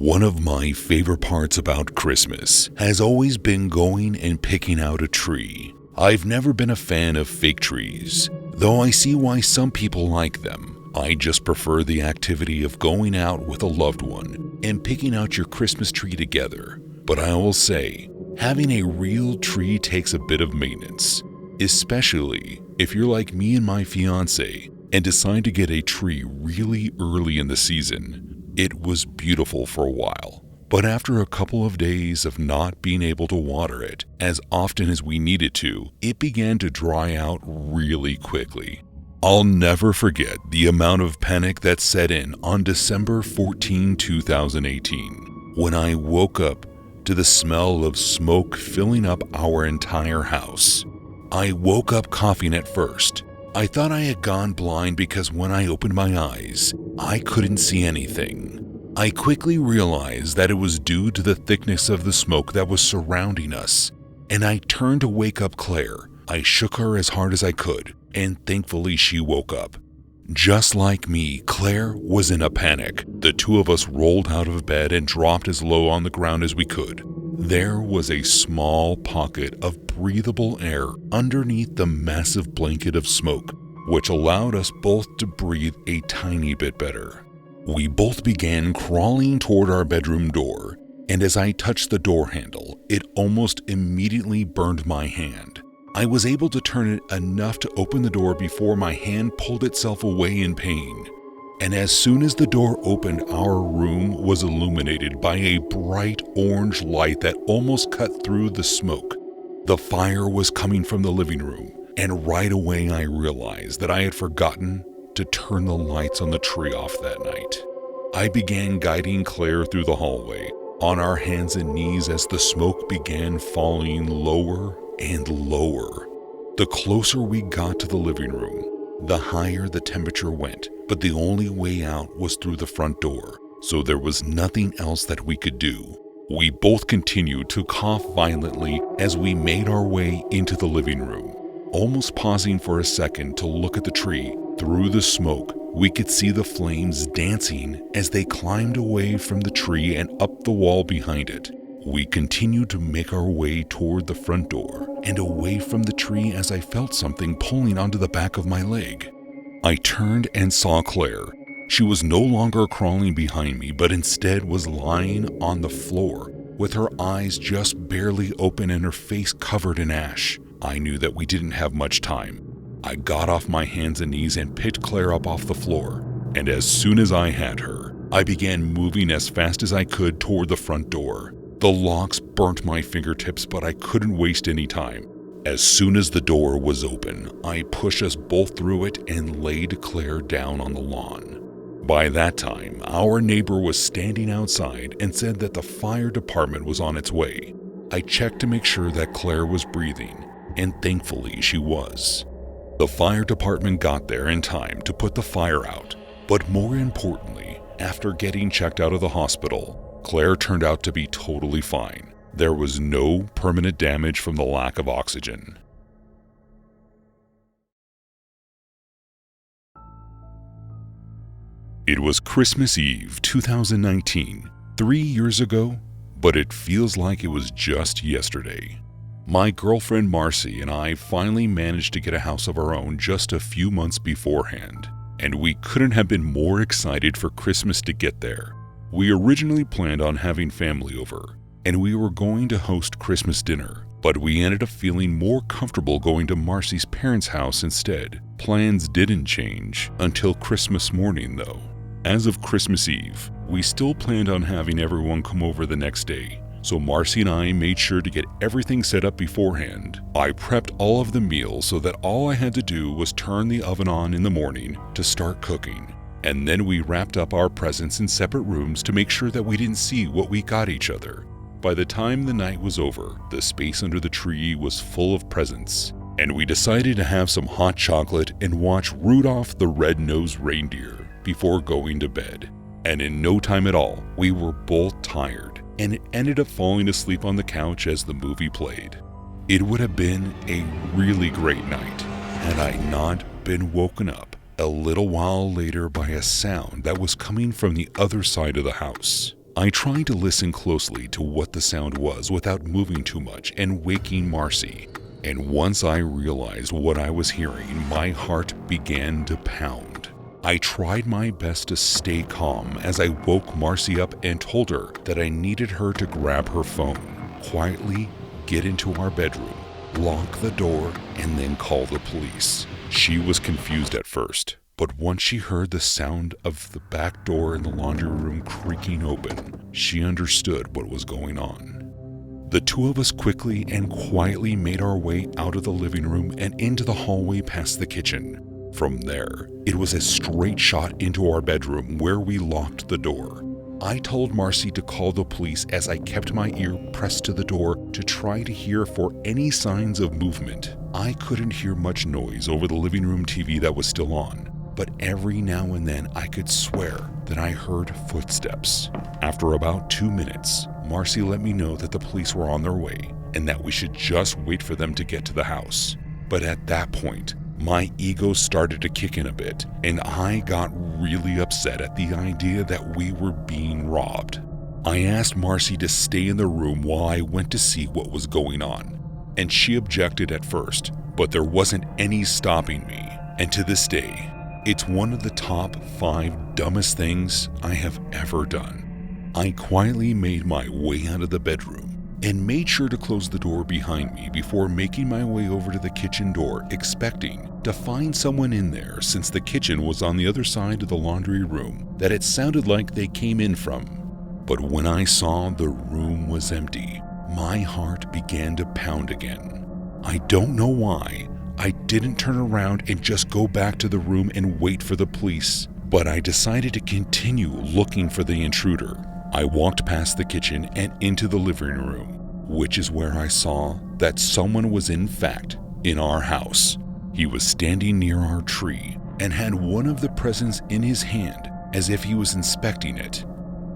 One of my favorite parts about Christmas has always been going and picking out a tree. I've never been a fan of fake trees, though I see why some people like them. I just prefer the activity of going out with a loved one and picking out your Christmas tree together. But I will say, having a real tree takes a bit of maintenance, especially if you're like me and my fiance and decide to get a tree really early in the season. It was beautiful for a while, but after a couple of days of not being able to water it as often as we needed to, it began to dry out really quickly. I'll never forget the amount of panic that set in on December 14, 2018, when I woke up to the smell of smoke filling up our entire house. I woke up coughing at first. I thought I had gone blind because when I opened my eyes, I couldn't see anything. I quickly realized that it was due to the thickness of the smoke that was surrounding us, and I turned to wake up Claire. I shook her as hard as I could, and thankfully she woke up. Just like me, Claire was in a panic. The two of us rolled out of bed and dropped as low on the ground as we could. There was a small pocket of breathable air underneath the massive blanket of smoke, which allowed us both to breathe a tiny bit better. We both began crawling toward our bedroom door, and as I touched the door handle, it almost immediately burned my hand. I was able to turn it enough to open the door before my hand pulled itself away in pain. And as soon as the door opened, our room was illuminated by a bright orange light that almost cut through the smoke. The fire was coming from the living room, and right away I realized that I had forgotten to turn the lights on the tree off that night. I began guiding Claire through the hallway, on our hands and knees as the smoke began falling lower and lower. The closer we got to the living room, the higher the temperature went, but the only way out was through the front door, so there was nothing else that we could do. We both continued to cough violently as we made our way into the living room. Almost pausing for a second to look at the tree, through the smoke, we could see the flames dancing as they climbed away from the tree and up the wall behind it. We continued to make our way toward the front door and away from the tree as I felt something pulling onto the back of my leg. I turned and saw Claire. She was no longer crawling behind me, but instead was lying on the floor with her eyes just barely open and her face covered in ash. I knew that we didn't have much time. I got off my hands and knees and picked Claire up off the floor, and as soon as I had her, I began moving as fast as I could toward the front door. The locks burnt my fingertips, but I couldn't waste any time. As soon as the door was open, I pushed us both through it and laid Claire down on the lawn. By that time, our neighbor was standing outside and said that the fire department was on its way. I checked to make sure that Claire was breathing, and thankfully she was. The fire department got there in time to put the fire out, but more importantly, after getting checked out of the hospital, Claire turned out to be totally fine. There was no permanent damage from the lack of oxygen. It was Christmas Eve 2019, 3 years ago, but it feels like it was just yesterday. My girlfriend Marcy and I finally managed to get a house of our own just a few months beforehand, and we couldn't have been more excited for Christmas to get there. We originally planned on having family over, and we were going to host Christmas dinner, but we ended up feeling more comfortable going to Marcy's parents' house instead. Plans didn't change until Christmas morning though. As of Christmas Eve, we still planned on having everyone come over the next day, so Marcy and I made sure to get everything set up beforehand. I prepped all of the meals so that all I had to do was turn the oven on in the morning to start cooking. And then we wrapped up our presents in separate rooms to make sure that we didn't see what we got each other. By the time the night was over, the space under the tree was full of presents, and we decided to have some hot chocolate and watch Rudolph the Red-Nosed Reindeer before going to bed. And in no time at all, we were both tired and ended up falling asleep on the couch as the movie played. It would have been a really great night had I not been woken up a little while later by a sound that was coming from the other side of the house. I tried to listen closely to what the sound was without moving too much and waking Marcy. And once I realized what I was hearing, my heart began to pound. I tried my best to stay calm as I woke Marcy up and told her that I needed her to grab her phone, quietly get into our bedroom, lock the door, and then call the police. She was confused at first, but once she heard the sound of the back door in the laundry room creaking open, she understood what was going on. The two of us quickly and quietly made our way out of the living room and into the hallway past the kitchen. From there, it was a straight shot into our bedroom where we locked the door. I told Marcy to call the police as I kept my ear pressed to the door to try to hear for any signs of movement. I couldn't hear much noise over the living room TV that was still on, but every now and then I could swear that I heard footsteps. After about 2 minutes, Marcy let me know that the police were on their way and that we should just wait for them to get to the house. But at that point, my ego started to kick in a bit, and I got really upset at the idea that we were being robbed. I asked Marcy to stay in the room while I went to see what was going on, and she objected at first, but there wasn't any stopping me. And to this day, it's one of the top 5 dumbest things I have ever done. I quietly made my way out of the bedroom and made sure to close the door behind me before making my way over to the kitchen door, expecting to find someone in there since the kitchen was on the other side of the laundry room that it sounded like they came in from. But when I saw the room was empty, my heart began to pound again. I don't know why I didn't turn around and just go back to the room and wait for the police, but I decided to continue looking for the intruder. I walked past the kitchen and into the living room, which is where I saw that someone was in fact in our house. He was standing near our tree and had one of the presents in his hand as if he was inspecting it.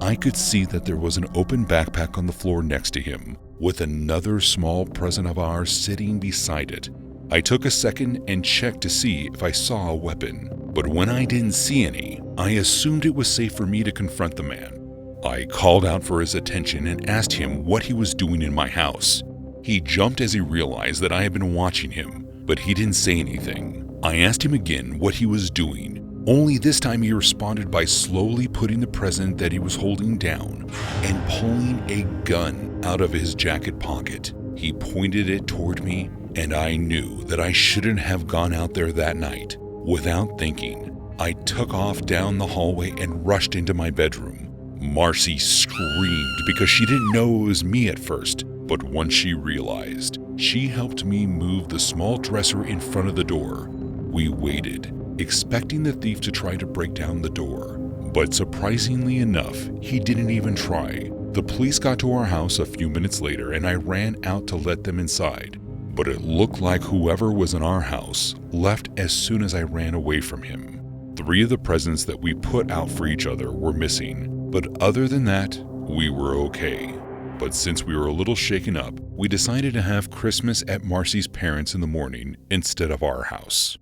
I could see that there was an open backpack on the floor next to him, with another small present of ours sitting beside it. I took a second and checked to see if I saw a weapon, but when I didn't see any, I assumed it was safe for me to confront the man. I called out for his attention and asked him what he was doing in my house. He jumped as he realized that I had been watching him, but he didn't say anything. I asked him again what he was doing, only this time he responded by slowly putting the present that he was holding down and pulling a gun out of his jacket pocket. He pointed it toward me, and I knew that I shouldn't have gone out there that night. Without thinking, I took off down the hallway and rushed into my bedroom. Marcy screamed because she didn't know it was me at first, but once she realized, she helped me move the small dresser in front of the door. We waited, expecting the thief to try to break down the door, but surprisingly enough, he didn't even try. The police got to our house a few minutes later and I ran out to let them inside, but it looked like whoever was in our house left as soon as I ran away from him. 3 of the presents that we put out for each other were missing, but other than that, we were okay. But since we were a little shaken up, we decided to have Christmas at Marcy's parents' in the morning instead of our house.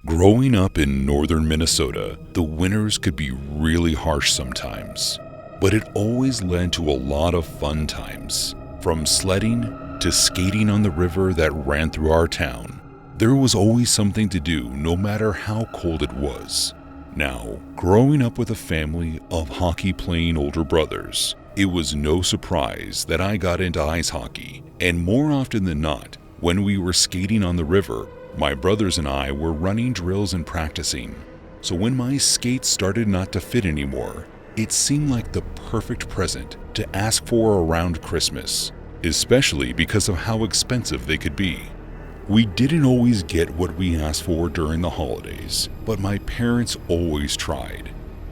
Growing up in northern Minnesota, the winters could be really harsh sometimes, but it always led to a lot of fun times. From sledding to skating on the river that ran through our town, there was always something to do no matter how cold it was. Now, growing up with a family of hockey-playing older brothers, it was no surprise that I got into ice hockey, and more often than not, when we were skating on the river, my brothers and I were running drills and practicing. So when my skates started not to fit anymore, it seemed like the perfect present to ask for around Christmas, especially because of how expensive they could be. We didn't always get what we asked for during the holidays, but my parents always tried.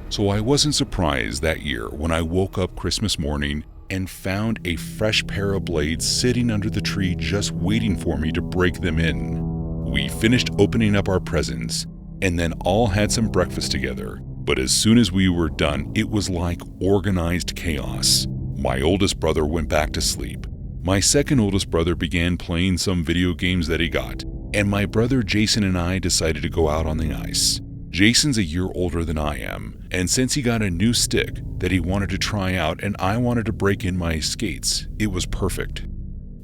So I wasn't surprised that year when I woke up Christmas morning and found a fresh pair of blades sitting under the tree just waiting for me to break them in. We finished opening up our presents and then all had some breakfast together, but as soon as we were done, it was like organized chaos. My oldest brother went back to sleep. My second oldest brother began playing some video games that he got, and my brother Jason and I decided to go out on the ice. Jason's a year older than I am, and since he got a new stick that he wanted to try out and I wanted to break in my skates, it was perfect.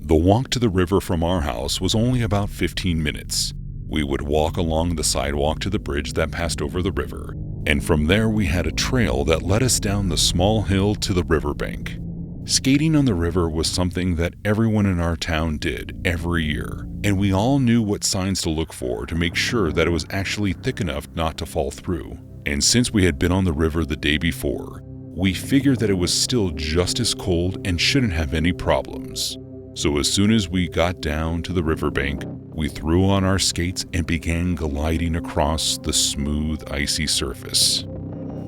The walk to the river from our house was only about 15 minutes. We would walk along the sidewalk to the bridge that passed over the river, and from there we had a trail that led us down the small hill to the riverbank. Skating on the river was something that everyone in our town did every year, and we all knew what signs to look for to make sure that it was actually thick enough not to fall through. And since we had been on the river the day before, we figured that it was still just as cold and shouldn't have any problems. So as soon as we got down to the riverbank, we threw on our skates and began gliding across the smooth, icy surface.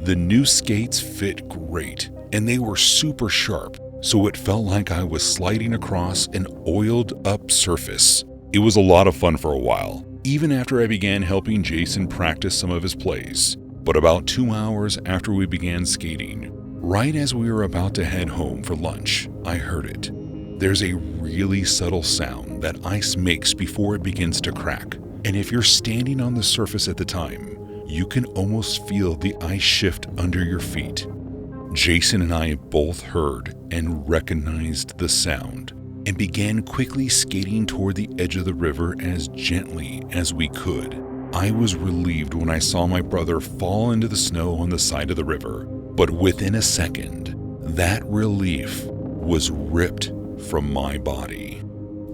The new skates fit great, and they were super sharp, so it felt like I was sliding across an oiled-up surface. It was a lot of fun for a while, even after I began helping Jason practice some of his plays. But about 2 hours after we began skating, right as we were about to head home for lunch, I heard it. There's a really subtle sound that ice makes before it begins to crack, and if you're standing on the surface at the time, you can almost feel the ice shift under your feet. Jason and I both heard and recognized the sound and began quickly skating toward the edge of the river as gently as we could. I was relieved when I saw my brother fall into the snow on the side of the river, but within a second, that relief was ripped from my body.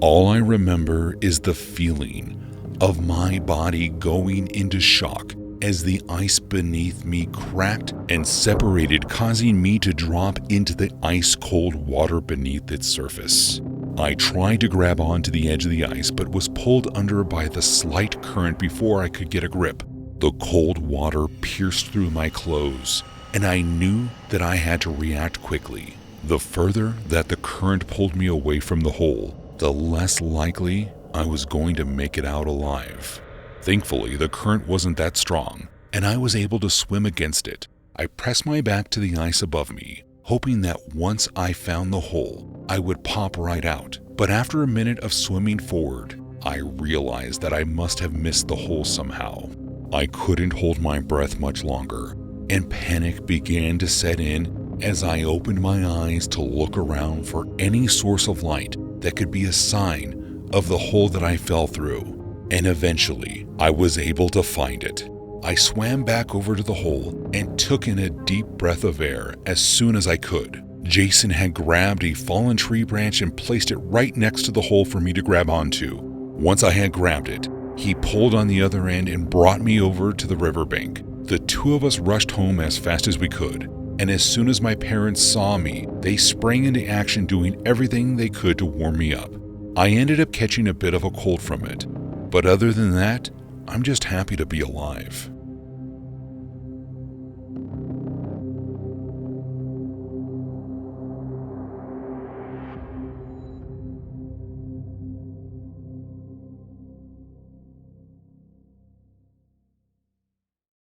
All I remember is the feeling of my body going into shock as the ice beneath me cracked and separated, causing me to drop into the ice-cold water beneath its surface. I tried to grab onto the edge of the ice, but was pulled under by the slight current before I could get a grip. The cold water pierced through my clothes, and I knew that I had to react quickly. The further that the current pulled me away from the hole, the less likely I was going to make it out alive. Thankfully, the current wasn't that strong, and I was able to swim against it. I pressed my back to the ice above me, hoping that once I found the hole, I would pop right out. But after a minute of swimming forward, I realized that I must have missed the hole somehow. I couldn't hold my breath much longer, and panic began to set in as I opened my eyes to look around for any source of light that could be a sign of the hole that I fell through. And eventually, I was able to find it. I swam back over to the hole and took in a deep breath of air as soon as I could. Jason had grabbed a fallen tree branch and placed it right next to the hole for me to grab onto. Once I had grabbed it, he pulled on the other end and brought me over to the riverbank. The two of us rushed home as fast as we could, and as soon as my parents saw me, they sprang into action, doing everything they could to warm me up. I ended up catching a bit of a cold from it, but other than that, I'm just happy to be alive.